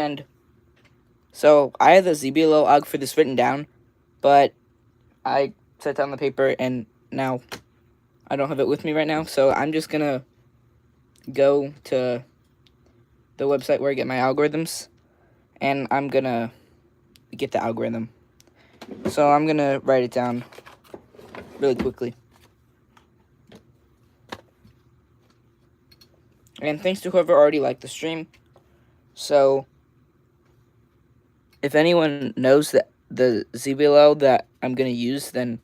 And so I have the ZBLO AUG for this written down, but I set down the paper and now I don't have it with me right now. So I'm just going to go to the website where I get my algorithms, and I'm going to get the algorithm. So I'm going to write it down really quickly. And thanks to whoever already liked the stream. So if anyone knows that the ZBLO that I'm going to use, then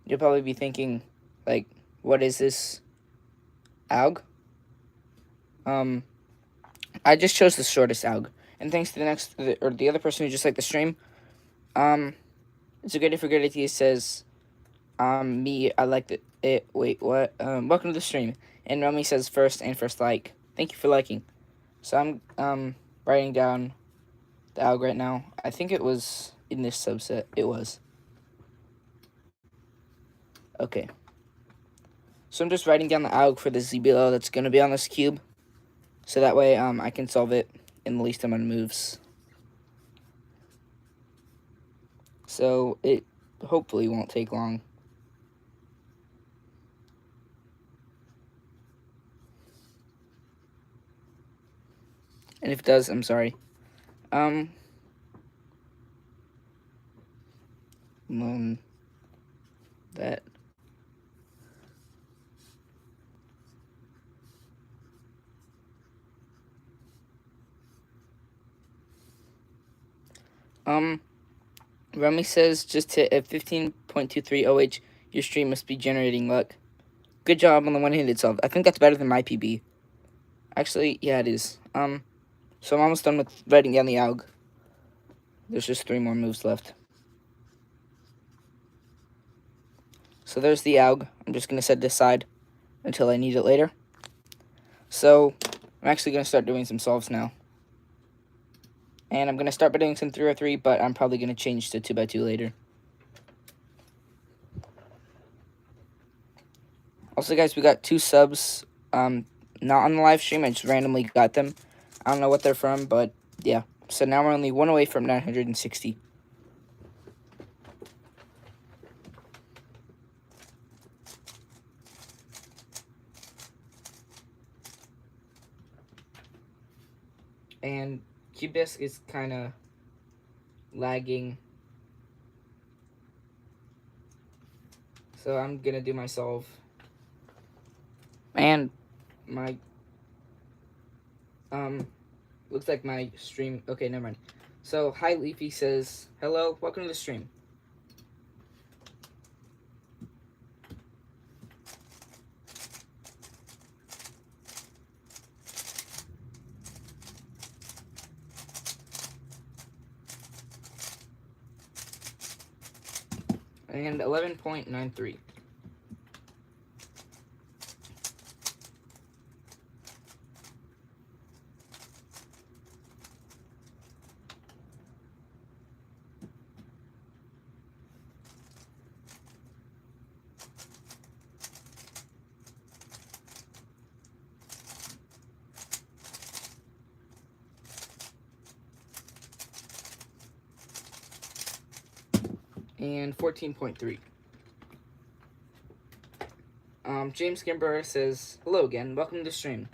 you'll probably be thinking, like, what is this AUG? I just chose the shortest AUG. And thanks to the other person who just liked the stream, it's a good if He says, I liked it, wait, what? Welcome to the stream. And Romy says first like. Thank you for liking. So I'm, writing down the AUG right now. I think it was in this subset. It was. Okay. So I'm just writing down the AUG for the ZBLO that's going to be on this cube. So that way, I can solve it in the least amount of moves. So it hopefully won't take long. And if it does, I'm sorry. That. Remy says just hit at 15.23 OH, your stream must be generating luck. Good job on the one-handed solve. I think that's better than my PB. Actually, yeah, it is. So I'm almost done with writing down the AUG. There's just 3 more moves left. So there's the AUG. I'm just going to set it aside until I need it later. So I'm actually going to start doing some solves now. And I'm going to start by doing some 303, but I'm probably going to change to 2x2 later. Also, guys, we got 2 subs, not on the live stream. I just randomly got them. I don't know what they're from, but yeah. So now we're only 1 away from 960. And Cubedisk is kind of lagging. So I'm going to do my solve. And my, looks like my stream, okay, never mind. So, Hi Leafy says, hello, welcome to the stream. And 11.93. And 14.3. James Kimber says, hello again, welcome to the stream.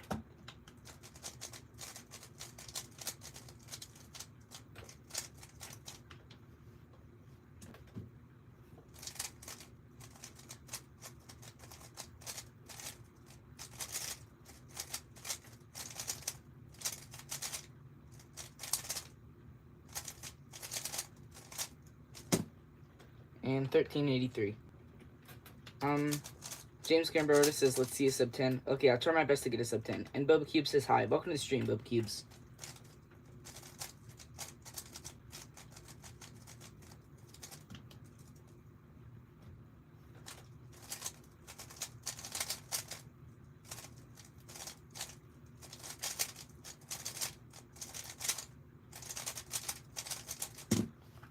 And 1383. James Gambarota says, let's see a sub 10. Okay, I'll try my best to get a sub 10. And Boba Cube says, hi. Welcome to the stream, Boba Cubes.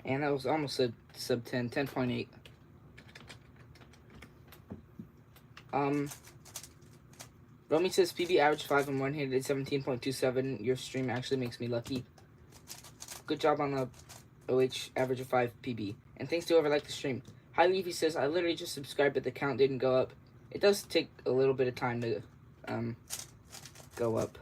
And that was almost a sub 10, 10.8. Romy says PB average 5 and one-handed 17.27. Your stream actually makes me lucky. Good job on the OH average of 5 PB. And thanks to whoever liked the stream. Hi Leafy says, I literally just subscribed, but the count didn't go up. It does take a little bit of time to go up.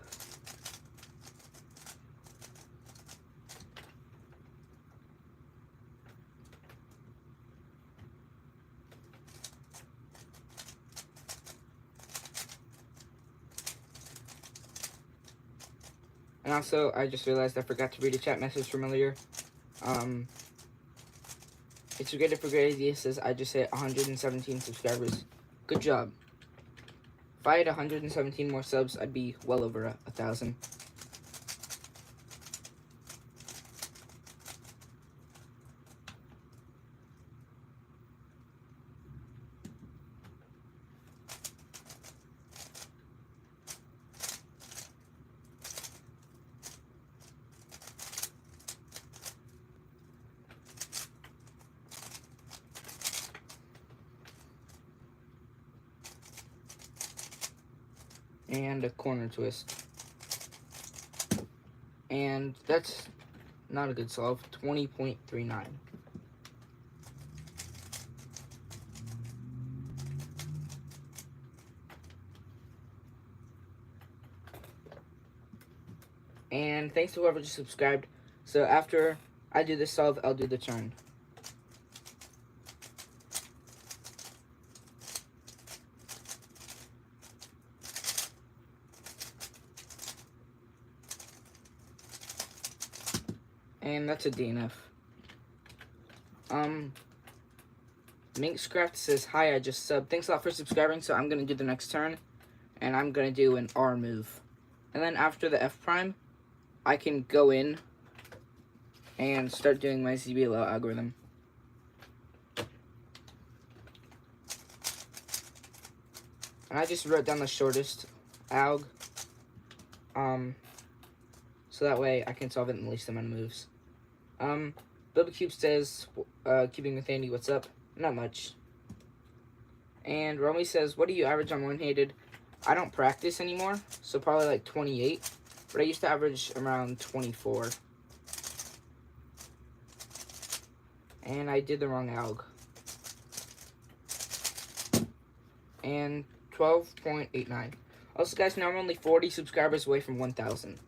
And also, I just realized I forgot to read a chat message from earlier. It's a great for great idea says I just hit 117 subscribers. Good job. If I had 117 more subs, I'd be well over 1,000. And a corner twist. And that's not a good solve. 20.39. And thanks to whoever just subscribed. So after I do this solve, I'll do the turn. And that's a DNF. Minxcraft says, hi, I just subbed. Thanks a lot for subscribing, so I'm going to do the next turn. And I'm going to do an R move. And then after the F prime, I can go in and start doing my ZBLO algorithm. And I just wrote down the shortest alg. So that way I can solve it in the least amount of moves. BuilderCube says, keeping with Andy, what's up? Not much. And Romy says, what do you average on one-handed? I don't practice anymore, so probably like 28. But I used to average around 24. And I did the wrong alg. And 12.89. Also, guys, now I'm only 40 subscribers away from 1,000.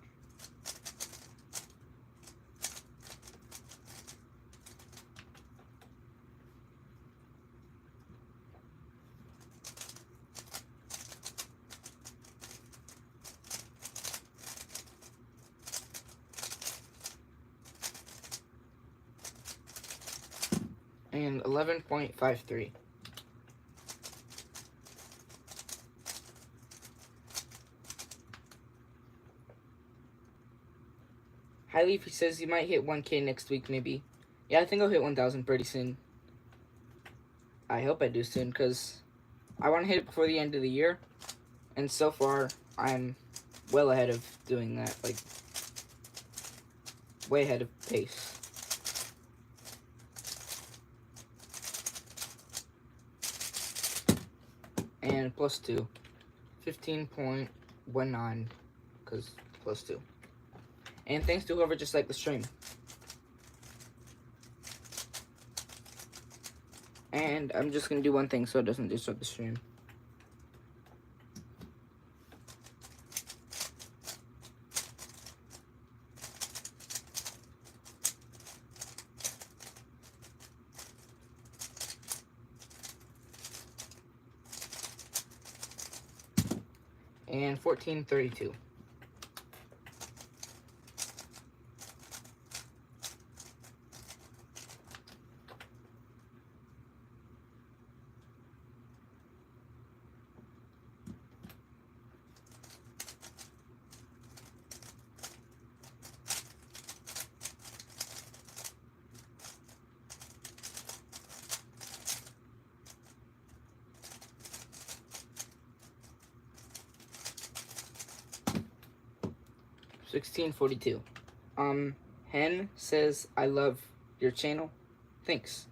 And 11.53. Hi Leafy says you might hit 1K next week, maybe. Yeah, I think I'll hit 1,000 pretty soon. I hope I do soon, because I want to hit it before the end of the year. And so far, I'm well ahead of doing that. Like, way ahead of pace. And plus 2. 15.19, because plus 2. And thanks to whoever just liked the stream. And I'm just going to do one thing so it doesn't disrupt the stream. And 14.32. $16.42. Hen says, I love your channel. Thanks.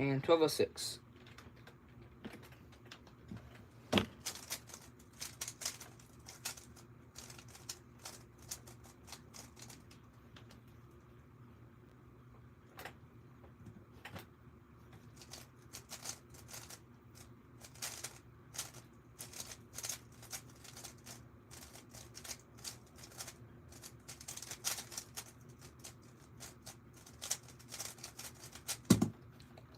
And 1206.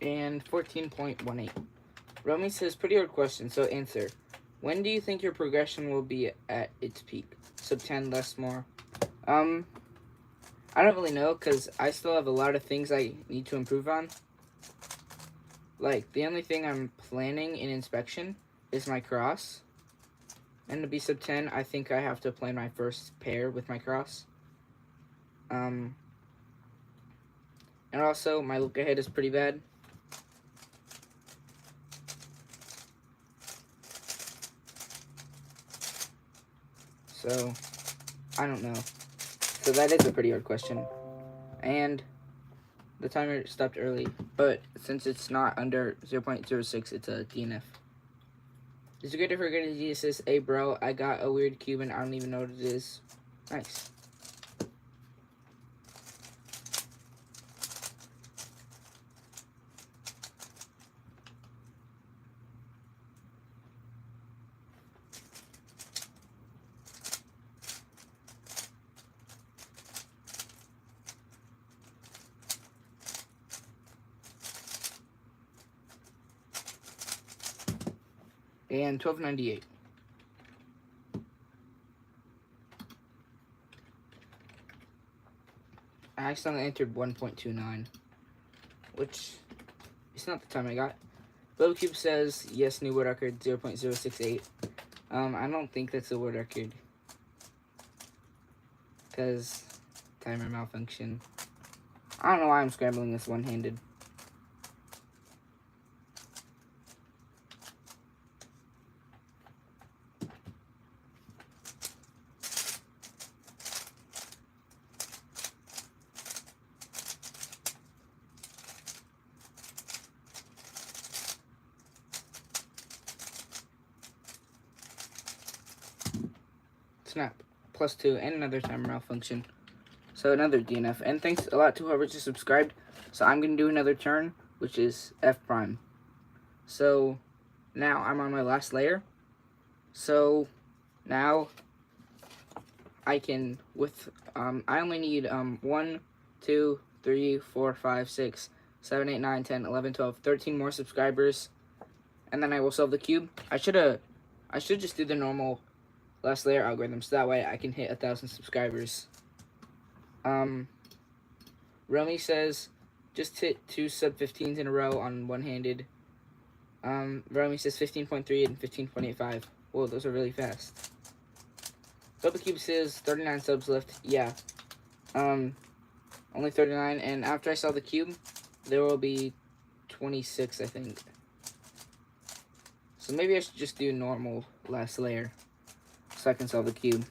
And 14.18. Romy says, pretty hard question, so answer. When do you think your progression will be at its peak? Sub 10, less, more? I don't really know, because I still have a lot of things I need to improve on. Like, the only thing I'm planning in inspection is my cross. And to be sub 10, I think I have to plan my first pair with my cross. And also, my look ahead is pretty bad. So, I don't know. So that is a pretty hard question. And the timer stopped early, but since it's not under 0.06, it's a DNF. Is it good if we're going to use this? Hey bro, I got a weird cube and I don't even know what it is. Nice. And 1298. I accidentally entered 1.29, which is not the time I got. Little Cube says, yes, new world record, 0.068. I don't think that's a world record. Because timer malfunction. I don't know why I'm scrambling this one-handed. Snap. +2 and another timer malfunction. So another DNF. And thanks a lot to whoever just subscribed. So I'm going to do another turn, which is F prime. So now I'm on my last layer. So now I can, I only need 1, 2, 3, 4, 5, 6, 7, 8, 9, 10, 11, 12, 13 more subscribers. And then I will solve the cube. I should just do the normal last layer algorithm, so that way I can hit 1,000 subscribers. Romy says, just hit 2 sub 15s in a row on one-handed. Romy says 15.3 and 15.85. Whoa, those are really fast. Double Cube says 39 subs left. Yeah. Only 39, and after I sell the cube, there will be 26, I think. So maybe I should just do normal last layer, so I can sell the cube.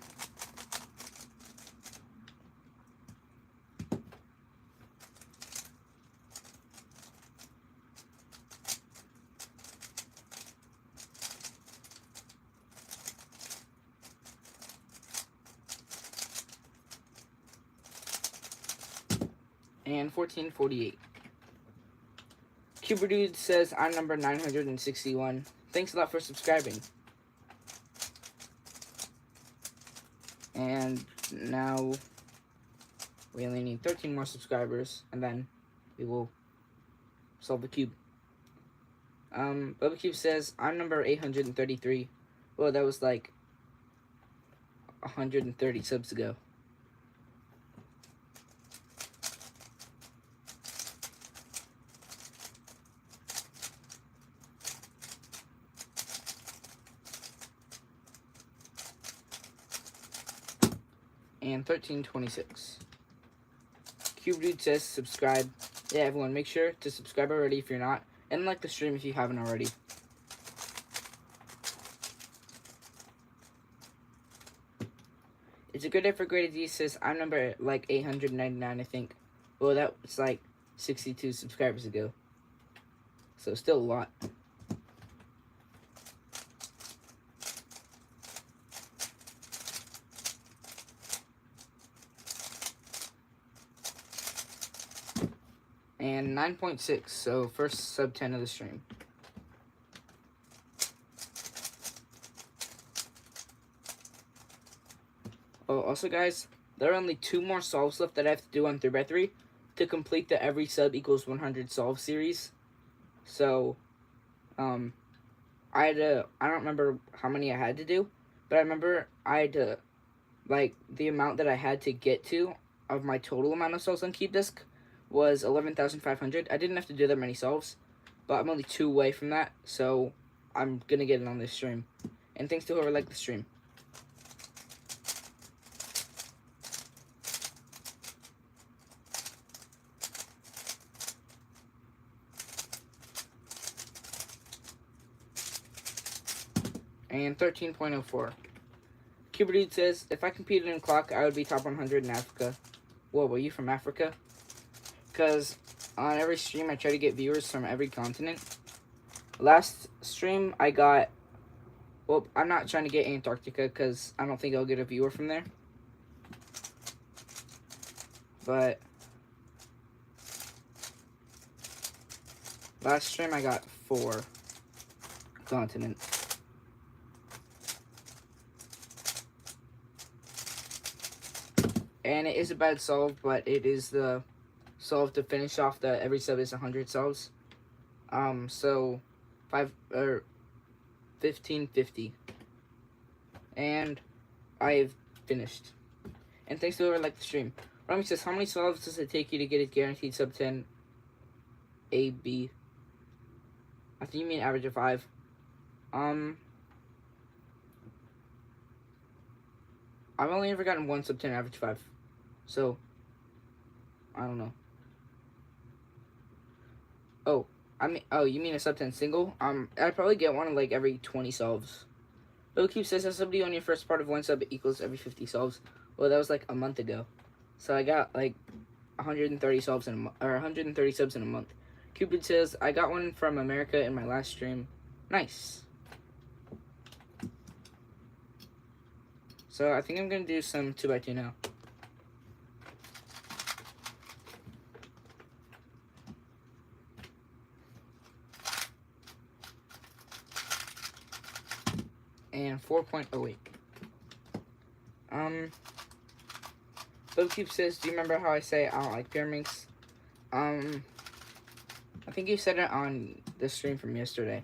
And 1448. Cuber Dude says, I'm number 961. Thanks a lot for subscribing. And now we only need 13 more subscribers, and then we will solve the cube. Bubba Cube says, I'm number 833. Well, that was like 130 subs ago. And 1326. Cube Dude says subscribe. Yeah, everyone, make sure to subscribe already if you're not, and like the stream if you haven't already. It's a good day for Graded D says I'm number like 899, I think. Well, that was like 62 subscribers ago. so still a lot. And 9.6, so first sub 10 of the stream. Oh, also guys, there are only 2 more solves left that I have to do on 3x3 to complete the every sub equals 100 solve series. So, I don't remember how many I had to do, but I remember I had to, like, the amount that I had to get to of my total amount of solves on Cube Disk was 11,500. I didn't have to do that many solves, but I'm only 2 away from that, so I'm gonna get it on this stream. And thanks to whoever liked the stream. And 13.04. Cuberdude says, if I competed in clock, I would be top 100 in Africa. Whoa, were you from Africa? Because on every stream, I try to get viewers from every continent. Last stream, I got... Well, I'm not trying to get Antarctica, because I don't think I'll get a viewer from there. But... last stream, I got 4 continents. And it is a bad solve, but it is the solve to finish off the every sub is 100 solves. So 1550. And I've finished. And thanks to whoever liked the stream. Rami says, how many solves does it take you to get a guaranteed sub 10 AB? I think you mean average of 5. I've only ever gotten 1 sub 10 average 5. So, I don't know. Oh, you mean a sub 10 single? I'd probably get one like every 20 solves. Bill Keep says, as somebody on your first part of 1 sub equals every 50 solves. Well, that was like a month ago. So I got like 130 solves in a month, or 130 subs in a month. Cupid says, I got one from America in my last stream. Nice. So I think I'm gonna do some 2x2 now. And 4.08. BubCube says, do you remember how I say I don't like pyramids? I think you said it on the stream from yesterday.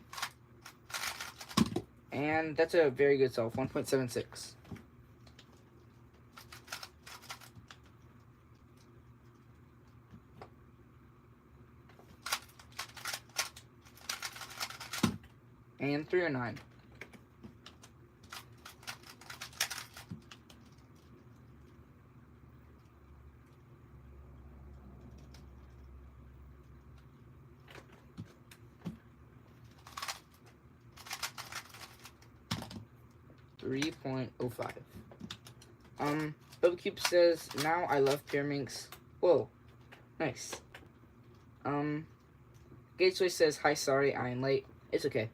And that's a very good solve, 1.76. And 309. .05. BubCube says, now I love pyramids. Whoa, nice. Gateway says, hi, sorry, I'm late. It's okay.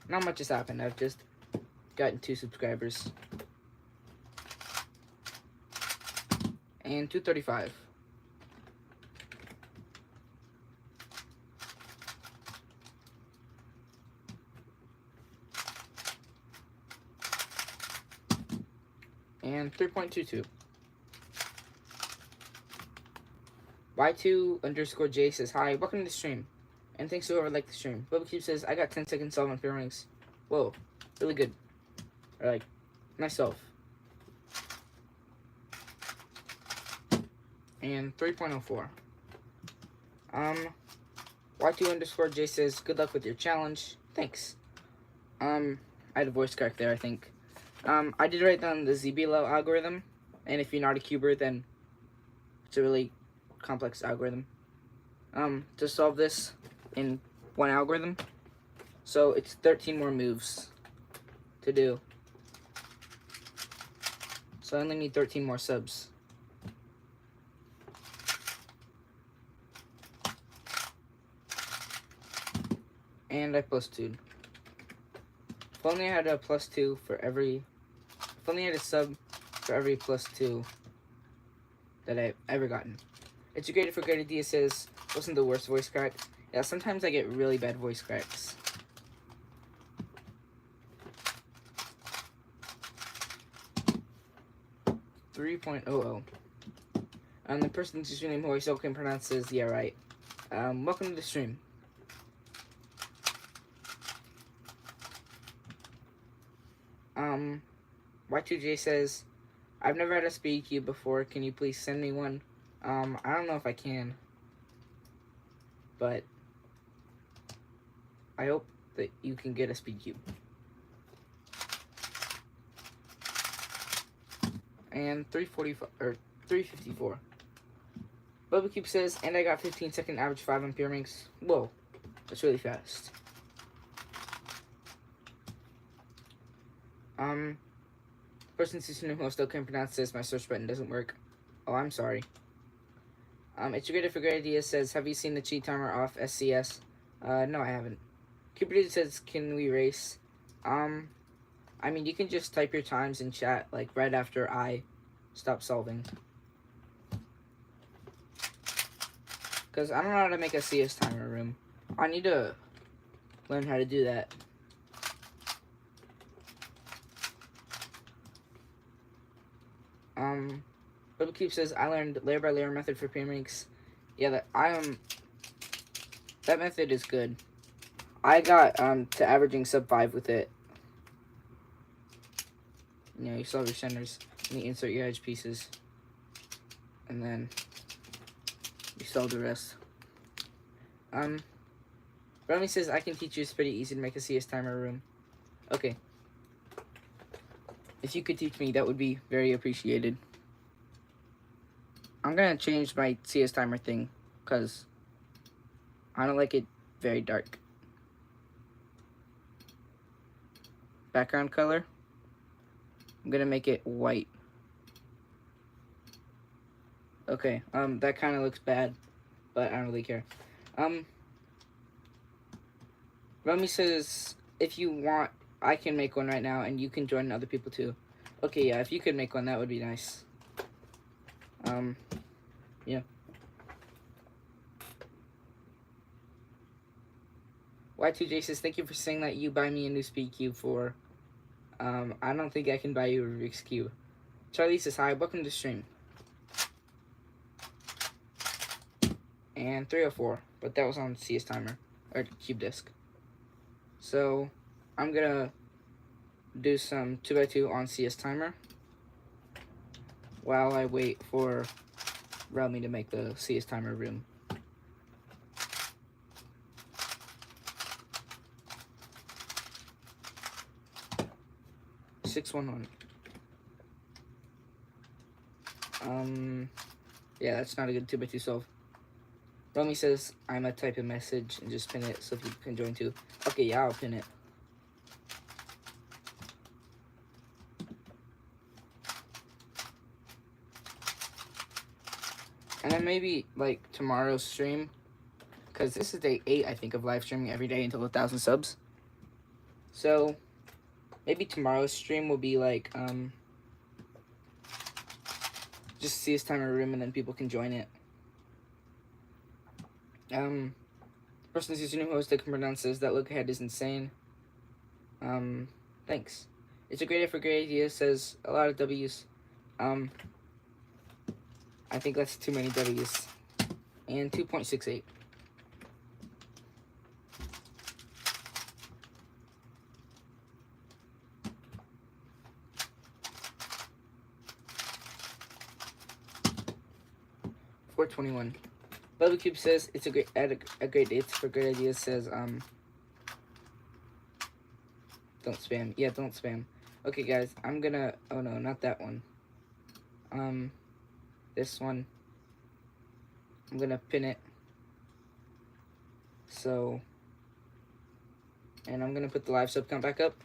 Not much has happened. I've just gotten 2 subscribers. And 235. And 3.22. Y2_J says, hi, welcome to the stream. And thanks to whoever liked the stream. BubbaCube says, I got 10 seconds solve on pyramids. Whoa, really good. Or like, nice solve. And 3.04. Y2_J says, good luck with your challenge. Thanks. I had a voice crack there, I think. I did write down the ZBLO algorithm, and if you're not a cuber, then it's a really complex algorithm. To solve this in 1 algorithm, so it's 13 more moves to do. So I only need 13 more subs. And I plus 2. If only I had a plus 2 for every... If only I had a sub for every plus 2 that I've ever gotten. It's great for good idea says, wasn't the worst voice crack. Yeah, sometimes I get really bad voice cracks. .00. The person's username who I still can pronounce says, yeah, right. Welcome to the stream. Y2J says, I've never had a speed cube before. Can you please send me one? I don't know if I can. But I hope that you can get a speed cube. And 345 or 354. Bubba Cube says, and I got 15-second average 5 on Pyraminx. Whoa, that's really fast. Person's username who I still can't pronounce this. My search button doesn't work. Oh, I'm sorry. It's your for great idea says, have you seen the cheat timer off SCS? No, I haven't. Cupid says, can we race? I mean, you can just type your times in chat, like, right after I stop solving. Because I don't know how to make a CS timer room. I need to learn how to do that. Bubba Cube says, I learned layer by layer method for Pyraminx. Yeah, that method is good. I got, to averaging sub 5 with it. You know, you solve your centers, and you insert your edge pieces. And then you solve the rest. Remy says, I can teach you, it's pretty easy to make a CS timer room. Okay. If you could teach me, that would be very appreciated. I'm gonna change my CS timer thing, because I don't like it very dark. Background color, I'm gonna make it white. Okay, that kind of looks bad, but I don't really care. Romy says, if you want, I can make one right now, and you can join other people too. Okay, yeah, if you could make one, that would be nice. Yeah. Y2J says, thank you for saying that you buy me a new speed cube for, I don't think I can buy you a Rubik's Cube. Charlie says, hi, welcome to the stream. And 304, but that was on CS timer, or cube disk. So, I'm gonna do some 2x2 on CS timer while I wait for Romy to make the CS timer room. .611. Yeah, that's not a good 2x2 solve. Romy says, I'm gonna type a message and just pin it so people can join too. Okay, yeah, I'll pin it. And then maybe, like, tomorrow's stream, because this is day 8, I think, of live streaming every day until 1,000 subs. So, maybe tomorrow's stream will be, like, just CS timer room and then people can join it. Person's username host that can pronounce says that look ahead is insane. Thanks. It's a great idea for great idea, says a lot of W's. I think that's too many W's. And 2.68. .421. Bubba Cube says it's a great day. It's for great ideas. Says don't spam. Yeah, don't spam. Okay, guys, I'm gonna. Oh no, not that one. This one. I'm gonna pin it. So, and I'm gonna put the live sub count back up.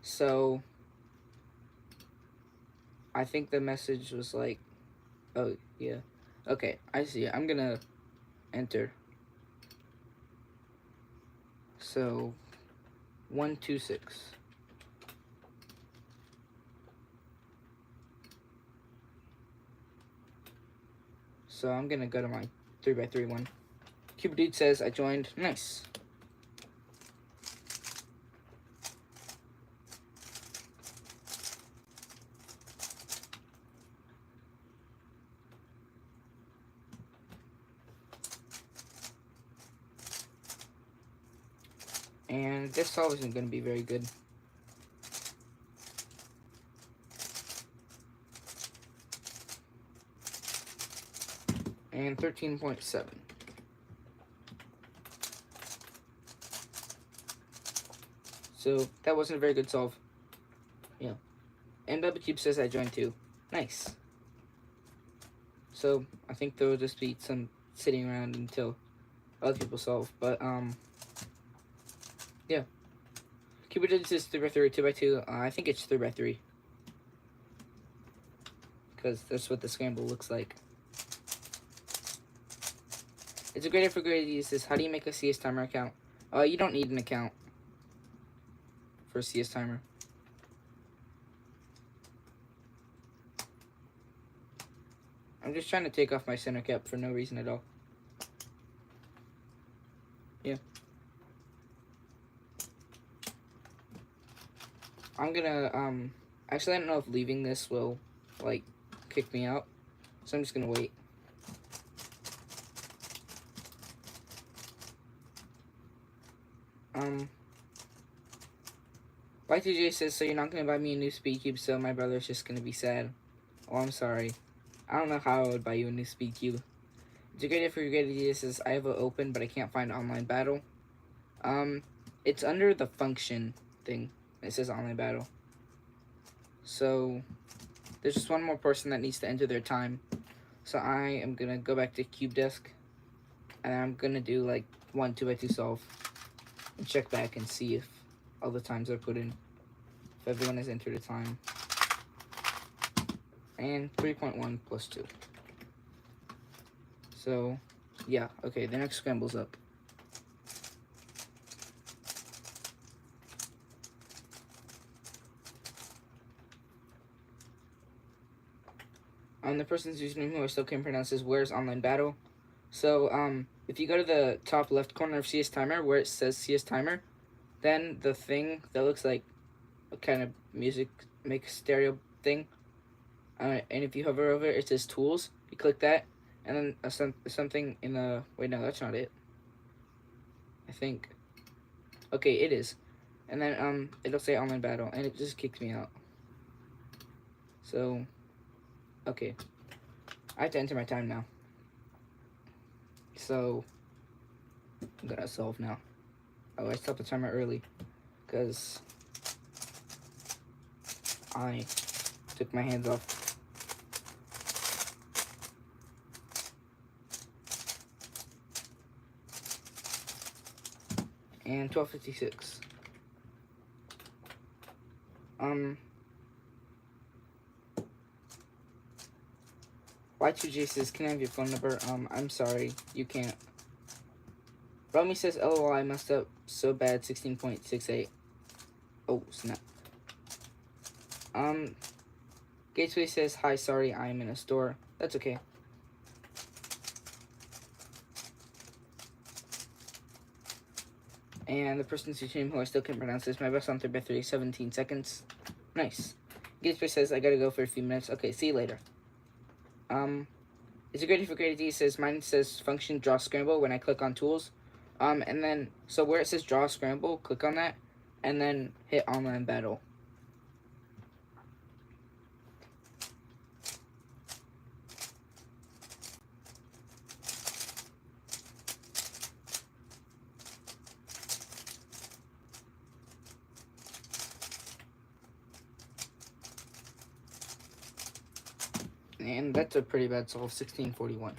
So, I think the message was like, oh yeah. Okay, I see it. I'm gonna enter. So 126. So I'm gonna go to my 3x3 one. Cube Dude says I joined. Nice. And this solve isn't going to be very good. And 13.7. So that wasn't a very good solve. Yeah. And BubbaCube says I joined too. Nice. So I think there will just be some sitting around until other people solve. But yeah. Cupid says 3x3, 2x2. I think it's 3x3. Because that's what the scramble looks like. It's a great for grade. Says, how do you make a CS Timer account? You don't need an account for CS Timer. I'm just trying to take off my center cap for no reason at all. Yeah. I'm gonna, actually I don't know if leaving this will, like, kick me out. So I'm just gonna wait. Y2J says, so you're not gonna buy me a new speed cube, so my brother's just gonna be sad. Oh, I'm sorry. I don't know how I would buy you a new speed cube. It's a great idea for your great idea. Says, I have it open, but I can't find online battle. It's under the function thing. It says online battle. So, there's just one more person that needs to enter their time. So I am gonna go back to Cube Desk, and I'm gonna do like 1 2x2 solve, and check back and see if all the times are put in, if everyone has entered a time. And 3.1 plus 2. So, yeah, okay, the next scramble's up. The person's username who I still can't pronounce is Where's Online Battle. So, if you go to the top left corner of CS Timer where it says CS Timer, then the thing that looks like a kind of music make stereo thing, and if you hover over it, it says Tools. You click that, and then something in the, wait, no, that's not it. I think. Okay, it is. And then, it'll say Online Battle, and it just kicked me out. So, okay. I have to enter my time now. So, I'm gonna solve now. Oh, I stopped the timer early, because I took my hands off. And 12:56. Y2J says, can I have your phone number? I'm sorry, you can't. Romy says, LOL, I messed up so bad, 16.68. Oh, snap. Gateway says, hi, sorry, I am in a store. That's okay. And the person's name who I still can't pronounce is my best on 3x3, 17 seconds. Nice. Gateway says, I gotta go for a few minutes. Okay, see you later. It's a great for great idea. Says mine says function draw scramble when I click on tools. And then so where it says draw scramble, click on that, and then hit online battle. And that's a pretty bad solve, 1641.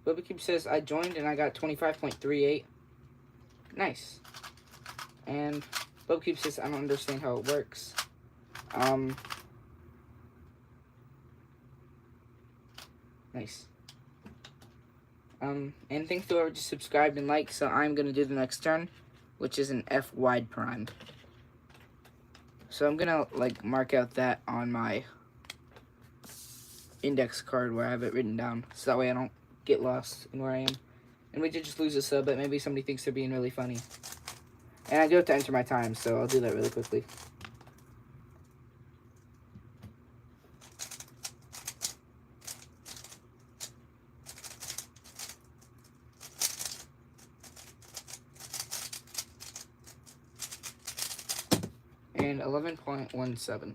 BubbaCube says, I joined and I got 25.38. Nice. And BubbaCube says, I don't understand how it works. Nice. And thanks to whoever just subscribed and liked. So I'm gonna do the next turn, which is an F wide prime. So I'm gonna like mark out that on my index card where I have it written down, so that way I don't get lost in where I am. And we did just lose a sub, but maybe somebody thinks they're being really funny. And I do have to enter my time, so I'll do that really quickly. And 11.17.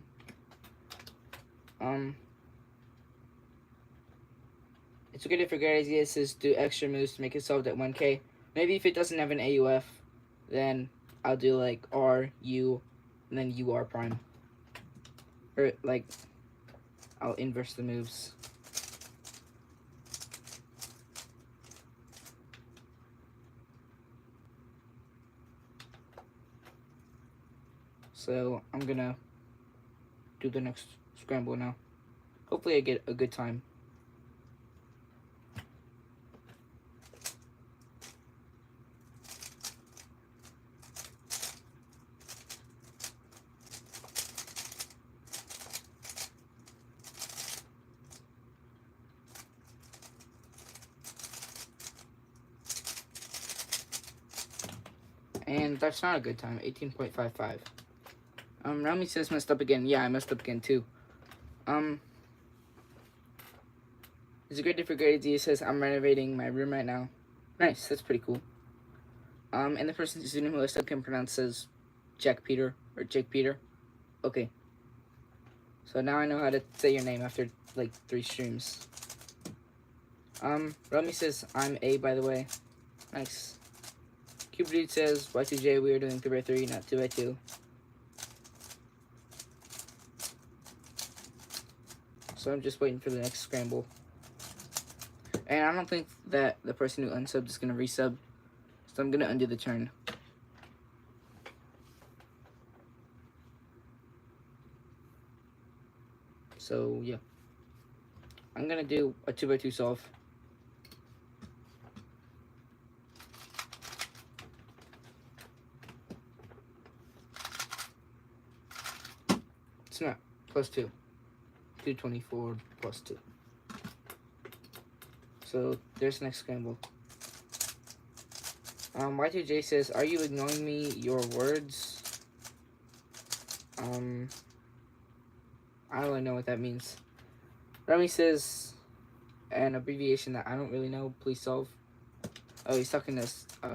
It's good if a great idea says do extra moves to make it solved at 1k. Maybe if it doesn't have an AUF, then I'll do like R, U, and then UR prime. Or like, I'll inverse the moves. So I'm gonna do the next scramble now. Hopefully I get a good time. And that's not a good time, 18.55. Rami says messed up again. Yeah, I messed up again too. It's a great day for great idea. Says I'm renovating my room right now. Nice, that's pretty cool. And the person whose name who I still can pronounce says Jack Peter or Jake Peter. Okay. So now I know how to say your name after like 3 streams. Rami says I'm A, by the way. Nice. Cube Dude says Y2J, we are doing 3x3, not 2x2. So I'm just waiting for the next scramble. And I don't think that the person who unsubbed is going to resub. So I'm going to undo the turn. So, yeah. I'm going to do a 2x2 solve. It's not. Plus 2. 224 plus 2. So, there's the next scramble. Y2J says, are you ignoring me, your words? I don't really know what that means. Remy says, an abbreviation that I don't really know, please solve. Oh, he's talking to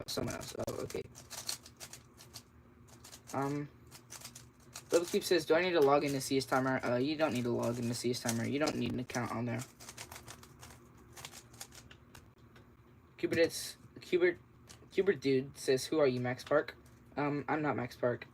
someone else. Oh, okay. Little Keep says, do I need to log into CS Timer? You don't need to log into CS Timer. You don't need an account on there. Cubert Dude says, who are you, Max Park? I'm not Max Park.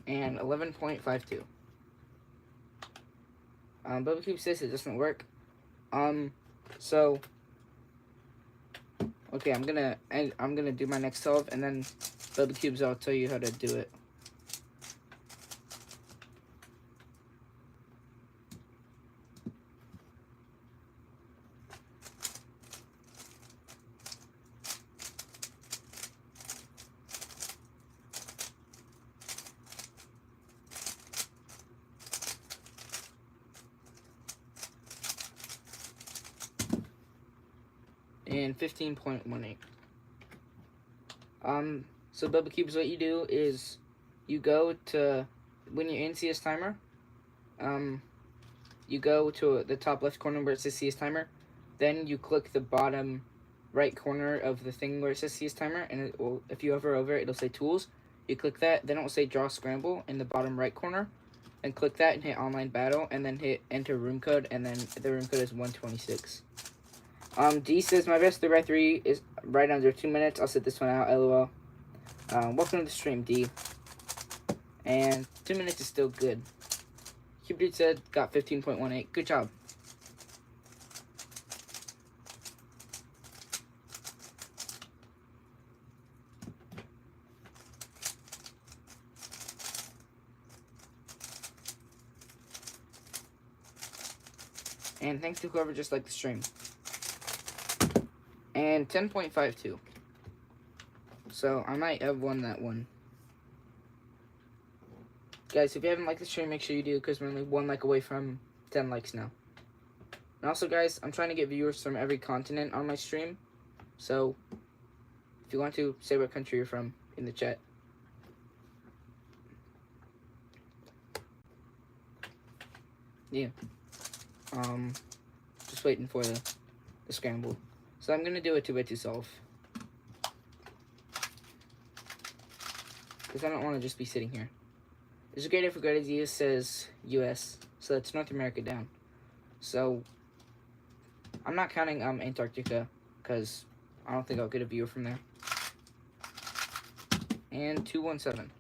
And 11.52. Bubba Cube says it doesn't work. So okay, I'm gonna do my next solve, and then Bubba Cubes, I'll tell you how to do it. And 15.18. So Bubba Cubes, what you do is you go to, when you're in CS Timer, you go to the top left corner where it says CS Timer, then you click the bottom right corner of the thing where it says CS Timer, and it will, if you hover over it, it'll say Tools. You click that, then it will say Draw Scramble in the bottom right corner, and click that and hit Online Battle, and then hit Enter Room Code, and then the room code is 126. D says, my best 3x3 is right under 2 minutes. I'll set this one out, LOL. Welcome to the stream, D. And 2 minutes is still good. Cupid said, got 15.18. Good job. And thanks to whoever just liked the stream. And 10.52. So I might have won that one. Guys, if you haven't liked the stream, make sure you do, because we're only 1 like away from 10 likes now. And also, guys, I'm trying to get viewers from every continent on my stream. So if you want to, say what country you're from in the chat. Yeah. Just waiting for the scramble. So I'm gonna do a 2x2 solve, because I don't want to just be sitting here. Is it great if a great idea says US? So that's North America down. So I'm not counting Antarctica, because I don't think I'll get a viewer from there. And 217.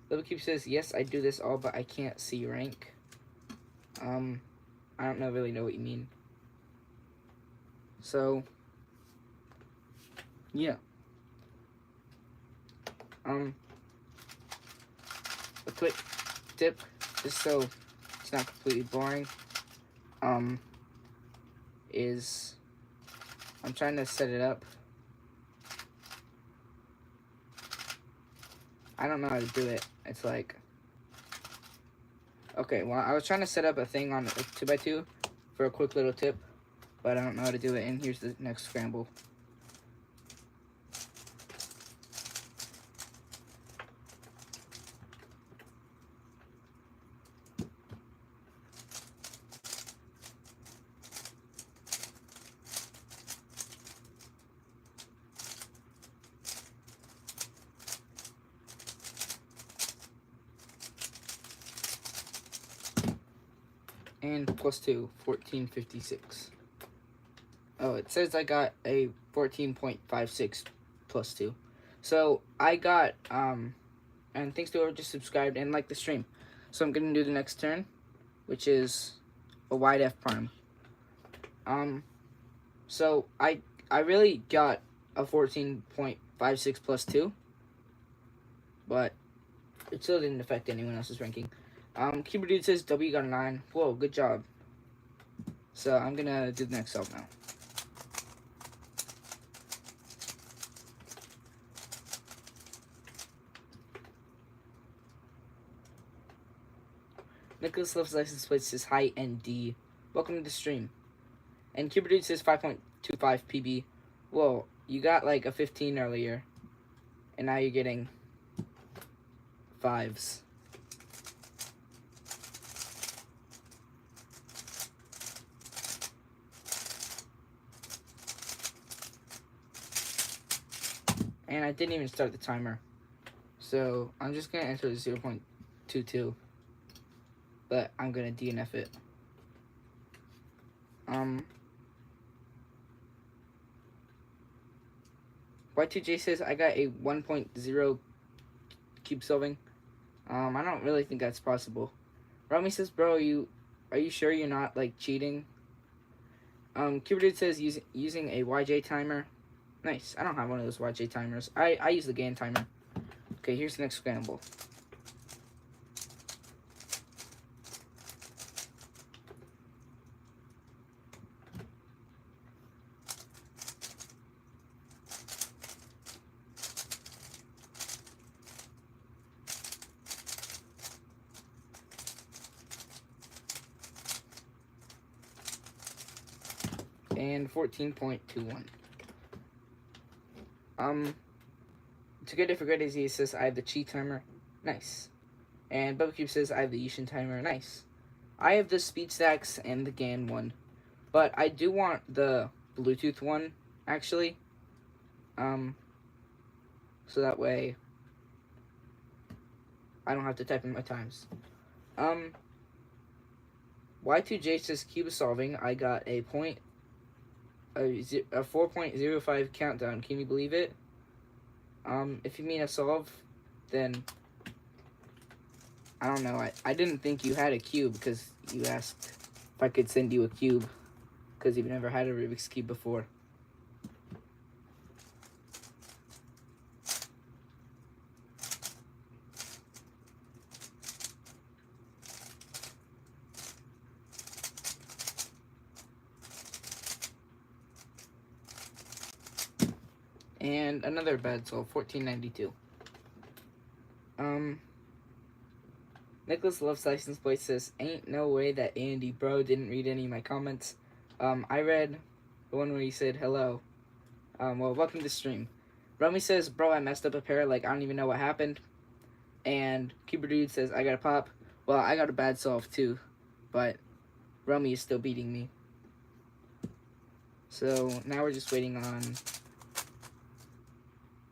Little Cube says, yes, I do this all, but I can't see rank. I don't really know what you mean. So, yeah. A quick tip, just so it's not completely boring, is I'm trying to set it up. I don't know how to do it. It's like, okay, well, I was trying to set up a thing on a 2x2 for a quick little tip, but I don't know how to do it, and here's the next scramble. And +2, 1456. Oh, it says I got a 14.56 +2. So I got, and thanks to whoever just subscribed and liked the stream. So I'm gonna do the next turn, which is a wide F prime. So I really got a 14.56 +2, but it still didn't affect anyone else's ranking. Cuber Dude says W got a 9. Whoa, good job. So I'm gonna do the next solve now. Nicholas Love's license plate says hi ND. Welcome to the stream. And Cuber Dude says 5.25 PB. Whoa, you got like a 15 earlier, and now you're getting 5s. And I didn't even start the timer. So I'm just gonna enter 0.22. But I'm gonna DNF it. Y2J says I got a 1.0 cube solving. I don't really think that's possible. Rami says, bro, are you sure you're not like cheating? Cuberdude says using a YJ timer. Nice. I don't have one of those YJ timers. I use the GAN timer. Okay, here's the next scramble. And 14.21. To get it for grade he says I have the Chi timer. Nice. And Bubba Cube says I have the Yushin timer. Nice. I have the Speed Stacks and the GAN one. But I do want the Bluetooth one, actually. So that way I don't have to type in my times. Y2J says cube solving. I got a 4.05 countdown. Can you believe it? If you mean a solve, then I don't know. I didn't think you had a cube because you asked if I could send you a cube because you've never had a Rubik's Cube before. And another bad soul, 1492. Nicholas Loves License Plate says, ain't no way that Andy bro didn't read any of my comments. I read the one where he said hello. Well, welcome to stream. Rummy says, bro, I messed up a pair, like, I don't even know what happened. And Cuber Dude says, I got a pop. Well, I got a bad solve too, but Rummy is still beating me. So, now we're just waiting on...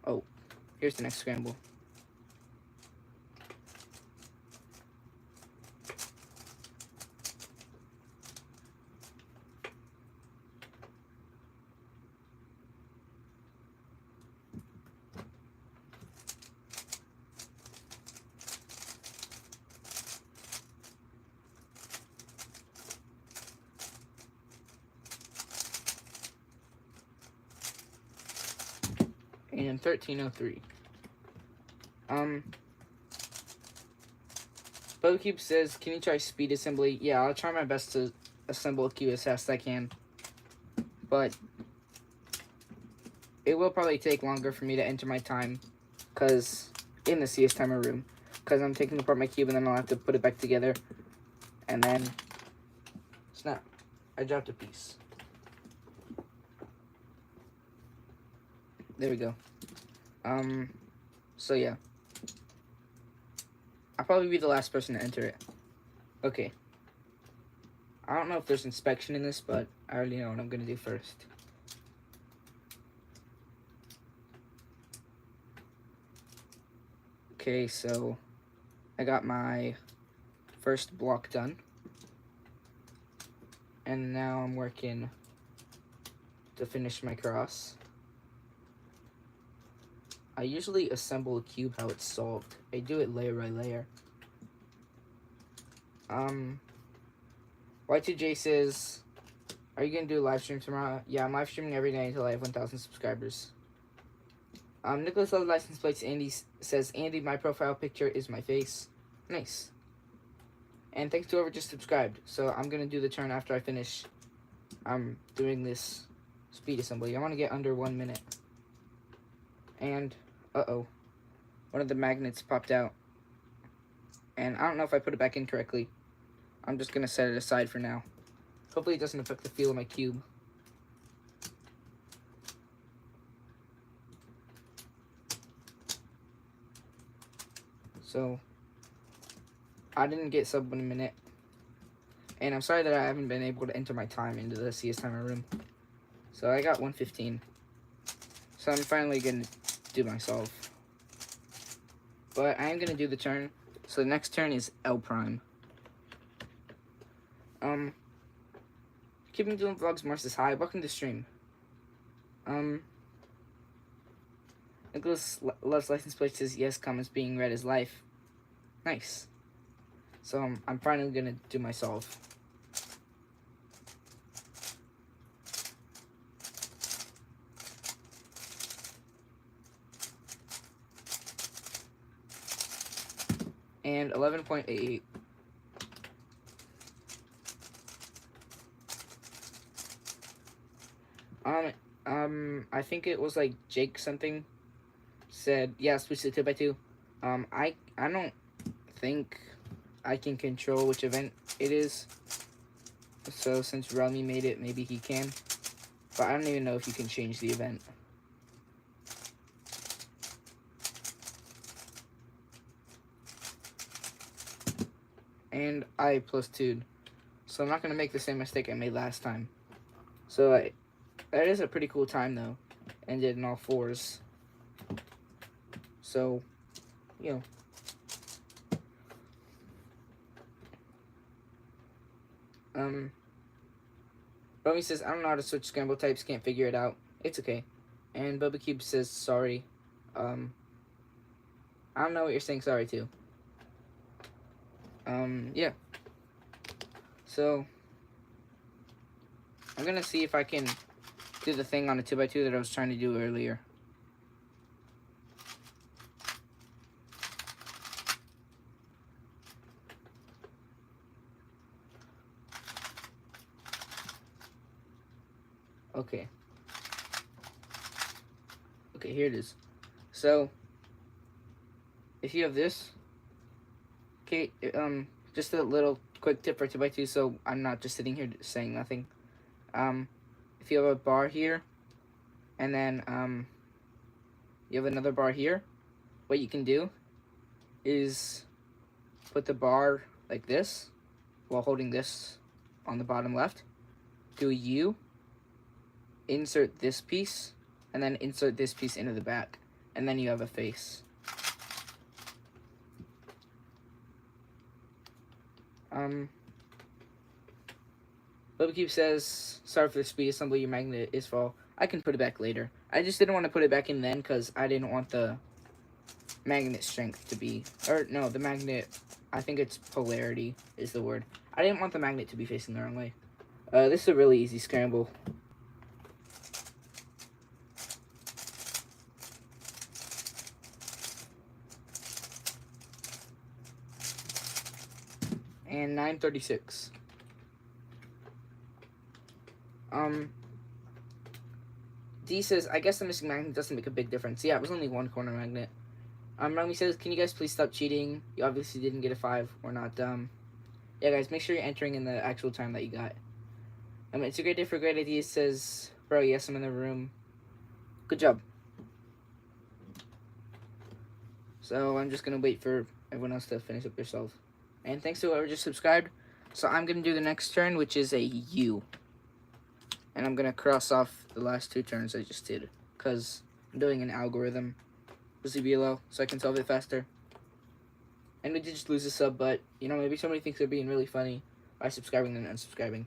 Oh, here's the next scramble. And 1303. BoCube says, can you try speed assembly? Yeah, I'll try my best to assemble a cube as fast as I can. But it will probably take longer for me to enter my time, because in the CS timer room, because I'm taking apart my cube and then I'll have to put it back together, and then snap, I dropped a piece. There we go. So yeah, I'll probably be the last person to enter it. Okay, I don't know if there's inspection in this, but I already know what I'm gonna do first. Okay, so I got my first block done. And now I'm working to finish my cross. I usually assemble a cube how it's solved. I do it layer by layer. Y2J says, are you gonna do a live stream tomorrow? Yeah, I'm live streaming every day until I have 1,000 subscribers. Nicholas Loves License Plates Andy says, Andy, my profile picture is my face. Nice. And thanks to whoever just subscribed. So I'm gonna do the turn after I finish doing this speed assembly. I want to get under 1 minute. And uh-oh, one of the magnets popped out. And I don't know if I put it back in correctly. I'm just gonna set it aside for now. Hopefully it doesn't affect the feel of my cube. So I didn't get sub 1 minute. And I'm sorry that I haven't been able to enter my time into the CS timer room. So I got 1:15. So I'm finally gonna do my solve. But I am gonna do the turn. So the next turn is L prime. Keeping doing vlogs. Mars says hi. Welcome to stream. Nicholas Loves License Plate says yes. Comments being read is life. Nice. So I'm finally gonna do my solve. And 11.88. I think it was like Jake something said, yeah, switch to 2x2. I don't think I can control which event it is. So since Rami made it, maybe he can. But I don't even know if you can change the event. And I plus 2'd. So I'm not going to make the same mistake I made last time. So that is a pretty cool time though. Ended in all fours. So, you know. Romy says, I don't know how to switch scramble types, can't figure it out. It's okay. And Bubba Cube says, sorry. I don't know what you're saying sorry to. Yeah. So, I'm gonna see if I can do the thing on a 2x2 that I was trying to do earlier. Okay. Okay, here it is. So, if you have this, okay, just a little quick tip for 2x2, so I'm not just sitting here saying nothing. If you have a bar here, and then you have another bar here, what you can do is put the bar like this while holding this on the bottom left. Do a U, insert this piece, and then insert this piece into the back, and then you have a face. Bubba says, sorry for the speed assembly, your magnet is full. I can put it back later. I just didn't want to put it back in then because I didn't want the magnet strength to be, or no, the magnet, I think it's polarity is the word. I didn't want the magnet to be facing the wrong way. This is a really easy scramble. And 936. D says, I guess the missing magnet doesn't make a big difference. Yeah, it was only one corner magnet. Rami says, can you guys please stop cheating? You obviously didn't get a 5. We're not dumb. Yeah, guys, make sure you're entering in the actual time that you got. It's a great day for great ideas. Says, bro, yes, I'm in the room. Good job. So I'm just going to wait for everyone else to finish up themselves. And thanks to whoever just subscribed. So I'm going to do the next turn, which is a U. And I'm going to cross off the last 2 turns I just did. Because I'm doing an algorithm with ZBLO, so I can solve it faster. And we did just lose a sub, but, you know, maybe somebody thinks they're being really funny by subscribing and unsubscribing.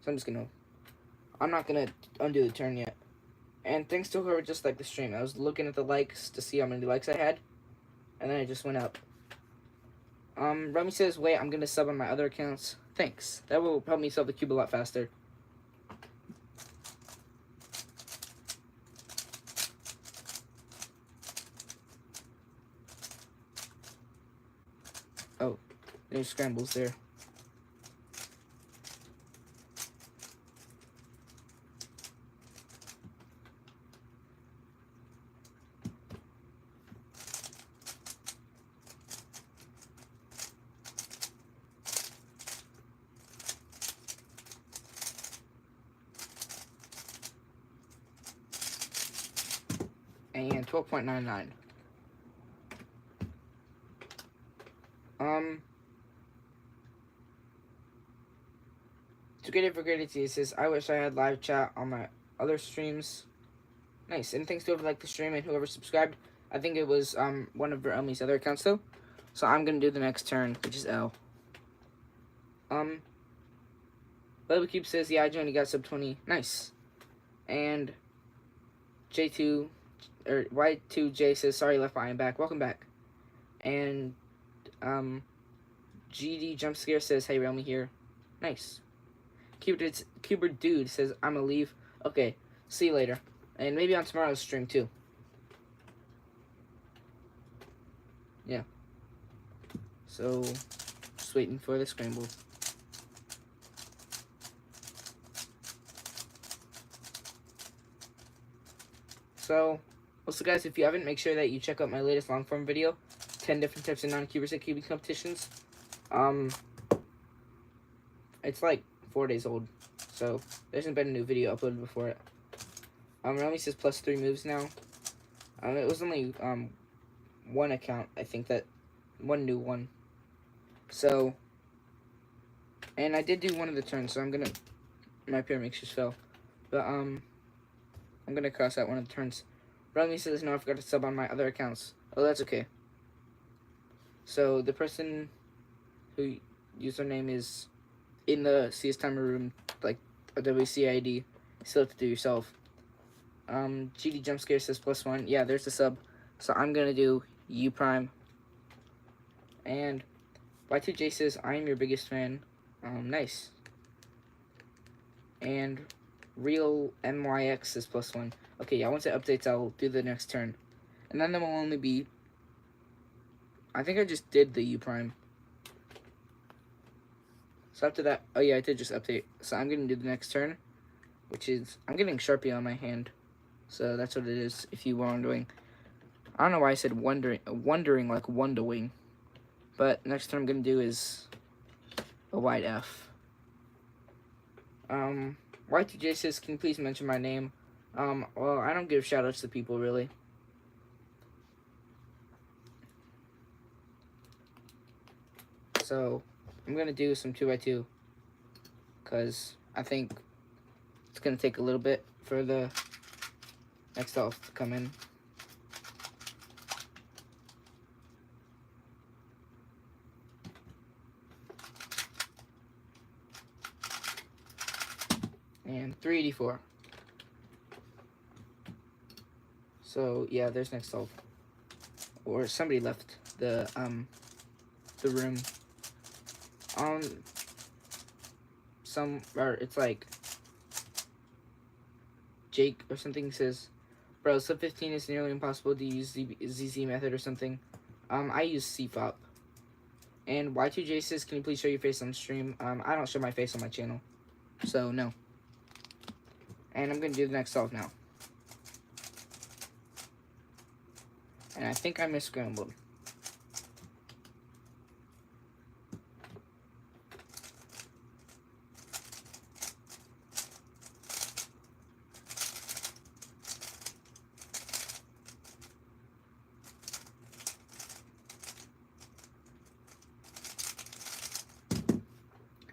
So I'm not going to undo the turn yet. And thanks to whoever just liked the stream. I was looking at the likes to see how many likes I had. And then it just went up. Remy says, wait, I'm going to sub on my other accounts. Thanks. That will help me solve the cube a lot faster. Oh, there's scrambles there. And 12.99. To get it for great it says, I wish I had live chat on my other streams. Nice. And thanks to whoever liked the stream and whoever subscribed. I think it was one of Verelmi's other accounts though. So I'm gonna do the next turn, which is L. Bubba Cube says, yeah, I joined, you got sub 20. Nice. And J2 or Y2J says, sorry left behind, back. Welcome back. And GD Jump Scare says, hey, Realmy here. Nice. Cuber Dude says, I'm gonna leave. Okay, see you later. And maybe on tomorrow's stream too. Yeah. So, just waiting for the scramble. So, also guys, if you haven't, make sure that you check out my latest long form video, 10 different types of non-cubers at cubing competitions. It's like 4 days old, so there hasn't been a new video uploaded before it. Rami says plus 3 moves now. It was only one account, I think, that one new one. So, and I did do one of the turns, so I'm gonna, my pyramid just fell, but I'm gonna cross out one of the turns. Rami says, no, I forgot to sub on my other accounts. Oh, that's okay. So, the person who username is in the CS Timer room, like a WCID, you still have to do yourself. GD Jumpscare says plus 1. Yeah, there's the sub. So, I'm gonna do U prime. And Y2J says, I am your biggest fan. Nice. And Real MYX is plus 1. Okay, yeah, once it updates, I'll do the next turn. And then there will only be, I think I just did the U prime. So after that, oh yeah, I did just update. So I'm going to do the next turn, which is, I'm getting Sharpie on my hand. So that's what it is, if you were wondering. I don't know why I said wondering like wondering. But next thing I'm going to do is a wide F. Y2J says, can you please mention my name? Well, I don't give shoutouts to people, really. So, I'm going to do some 2x2. Because I think it's going to take a little bit for the next elf to come in. And 384. So yeah, there's next elf. Or somebody left the room. It's like Jake or something says, bro, sub 15 is nearly impossible to use ZZ method or something. I use CFOP. And Y2J says, can you please show your face on stream? I don't show my face on my channel, so no. And I'm gonna do the next solve now. And I think I misscrambled.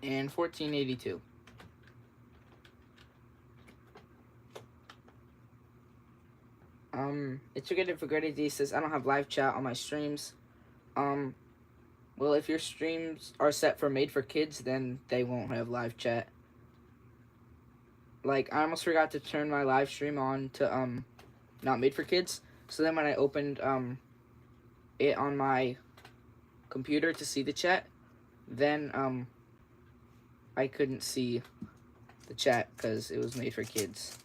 And 1482. It's okay for Grady D says, I don't have live chat on my streams. Well, if your streams are set for made for kids, then they won't have live chat. Like, I almost forgot to turn my live stream on to, not made for kids. So then when I opened, it on my computer to see the chat, then, I couldn't see the chat because it was made for kids.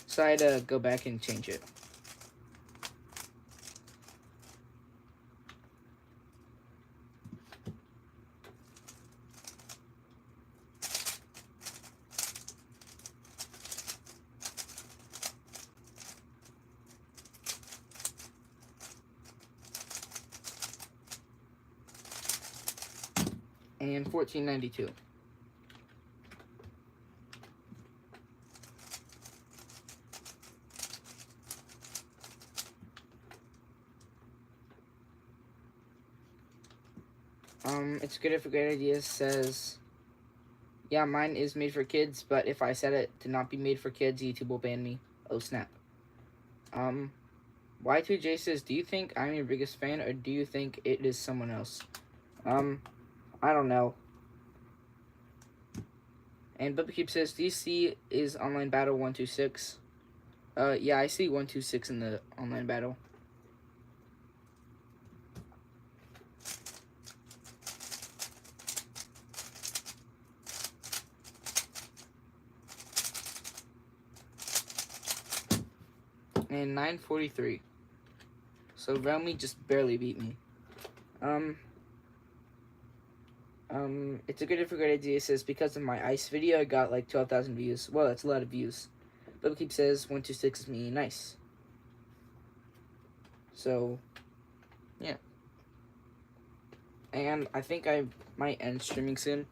So I had to go back and change it. And 1492. It's good if a great idea says, yeah, mine is made for kids, but if I set it to not be made for kids, YouTube will ban me. Oh, snap. Y2J says, do you think I'm your biggest fan, or do you think it is someone else? I don't know. And Bubba says, do you see is online battle 126? Yeah, I see 126 in the online battle. And 943. So Realme just barely beat me. It's a good if a great idea. It says, because of my ice video, I got like 12,000 views. Well, that's a lot of views. Bubba says 126 is me. Nice. So, yeah. And I think I might end streaming soon.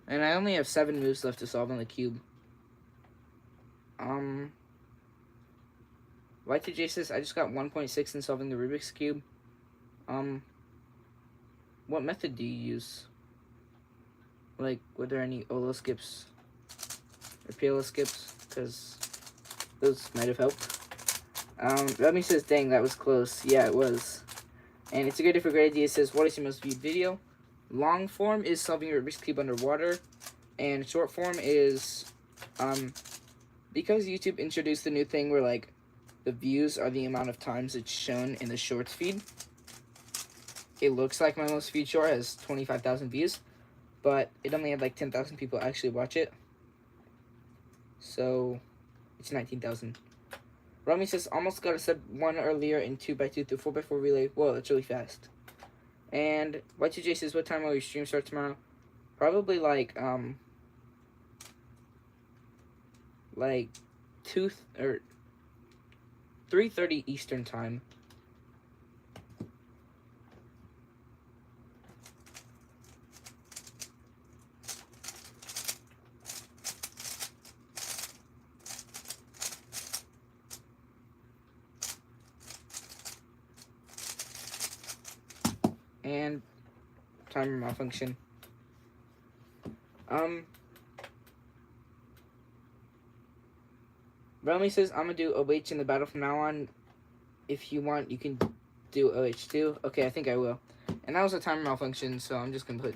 And I only have 7 moves left to solve on the cube. Y2J says, I just got 1.6 in solving the Rubik's Cube. What method do you use? Like, were there any OLO skips or PLO skips? Because those might have helped. Remy says, dang, that was close. Yeah, it was. And it's a good for great idea. It says, what is your most viewed video? Long form is solving your Rubik's Cube underwater. And short form is, because YouTube introduced the new thing where, like, the views are the amount of times it's shown in the shorts feed. It looks like my most viewed short has 25,000 views, but it only had like 10,000 people actually watch it. So, it's 19,000. Romy says, almost got a sub 1 earlier in 2x2 through 4x4 relay. Whoa, that's really fast. And Y2J says, what time will your stream start tomorrow? Probably like 2 or 3:30 Eastern Time. And timer malfunction. Romy says, I'm gonna do OH in the battle from now on. If you want, you can do OH too. Okay, I think I will. And that was a timer malfunction, so I'm just gonna put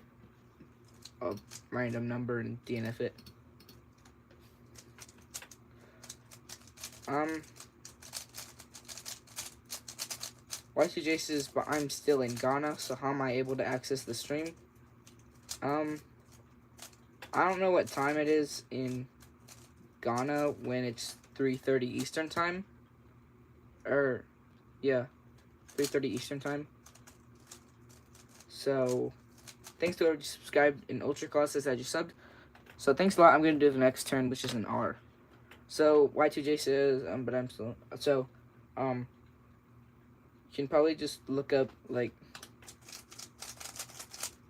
a random number and DNF it. Y2J says, but I'm still in Ghana, so how am I able to access the stream? I don't know what time it is in Ghana when it's 3:30 Eastern Time. Yeah, 3:30 Eastern Time. So, thanks to whoever subscribed in Ultra Class says I just subbed. So, thanks a lot. I'm going to do the next turn, which is an R. So, Y2J says, but I'm still... So, you can probably just look up, like,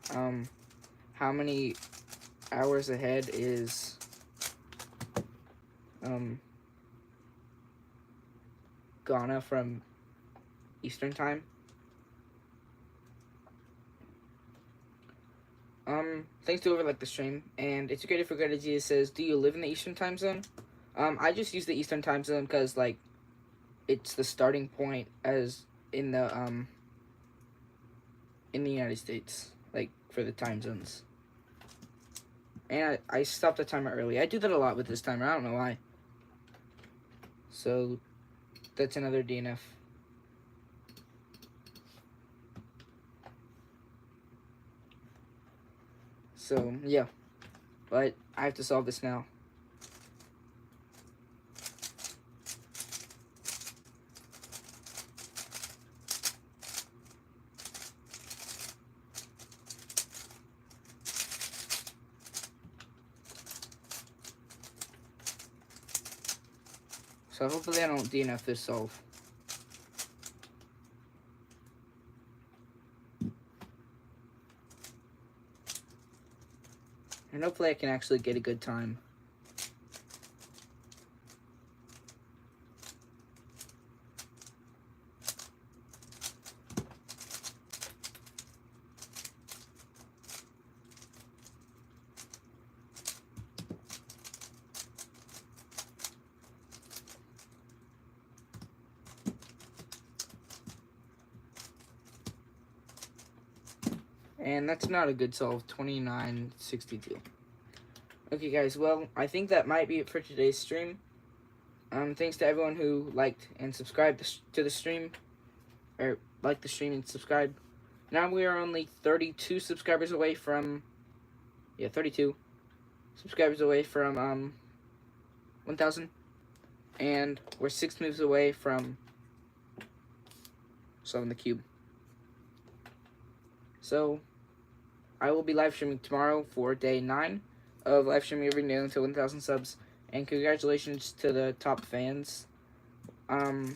how many hours ahead is, Ghana from Eastern Time. Thanks to whoever liked the stream. And It's Okay to Forget Idea says, do you live in the Eastern Time Zone? I just use the Eastern Time Zone because, like, it's the starting point as in the United States, like, for the time zones. And I stopped the timer early. I do that a lot with this timer. I don't know why. So, that's another DNF. So, yeah. But I have to solve this now. So hopefully I don't DNF this solve. And hopefully I can actually get a good time. And that's not a good solve, 29.62. Okay, guys, well, I think that might be it for today's stream. Thanks to everyone who liked and subscribed to the stream. Or liked the stream and subscribed. Now we are only 32 subscribers away from... Yeah, 32 subscribers away from, 1,000. And we're 6 moves away from solving the cube. So, I will be live streaming tomorrow for day 9 of live streaming every day until 1,000 subs. And congratulations to the top fans. I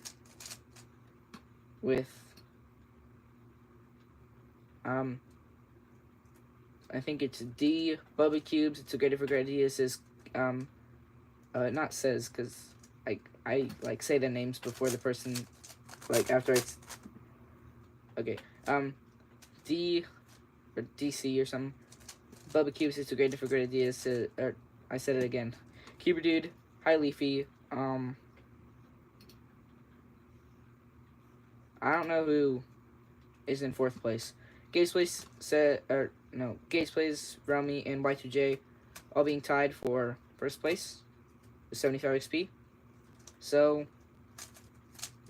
think it's D, Bubba Cubes, It's a Great for Great Idea, says, not says, because I like, say the names before the person, like, after it's, okay, D, or DC or something, Bubba Cubes, It's a Great for Great Idea, says, or, I said it again, Cuber Dude, Hi Leafy, I don't know who is in 4th place. Gates Plays said, or no, Gates Plays, Romy, and Y2J all being tied for 1st place with 75 XP. So,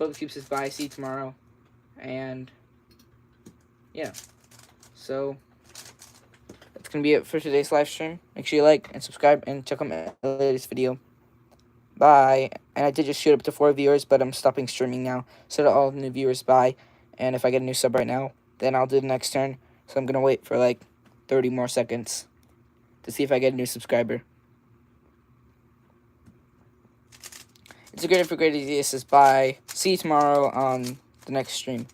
Bubba Cube says bye, see you tomorrow. And, yeah. So, that's going to be it for today's live stream. Make sure you like and subscribe and check out my latest video. Bye. And I did just shoot up to 4 viewers, but I'm stopping streaming now. So to all new viewers, bye. And if I get a new sub right now, then I'll do the next turn. So I'm going to wait for like 30 more seconds to see if I get a new subscriber. It's a great for great ideas. Says bye. See you tomorrow on the next stream.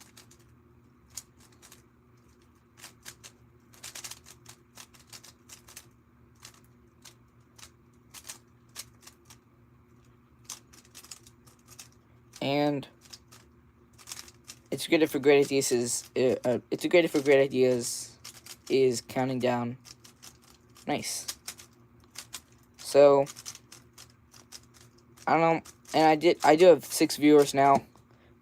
And it's great for great ideas it's a great for great ideas is counting down. Nice. So I don't know, and I do have 6 viewers now,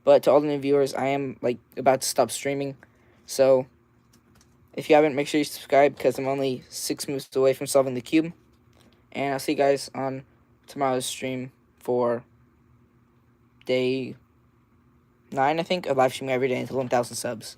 but to all the new viewers, I am like about to stop streaming. So if you haven't, make sure you subscribe because I'm only 6 moves away from solving the cube. And I'll see you guys on tomorrow's stream for day 9, I think, of live streaming every day until 1,000 subs.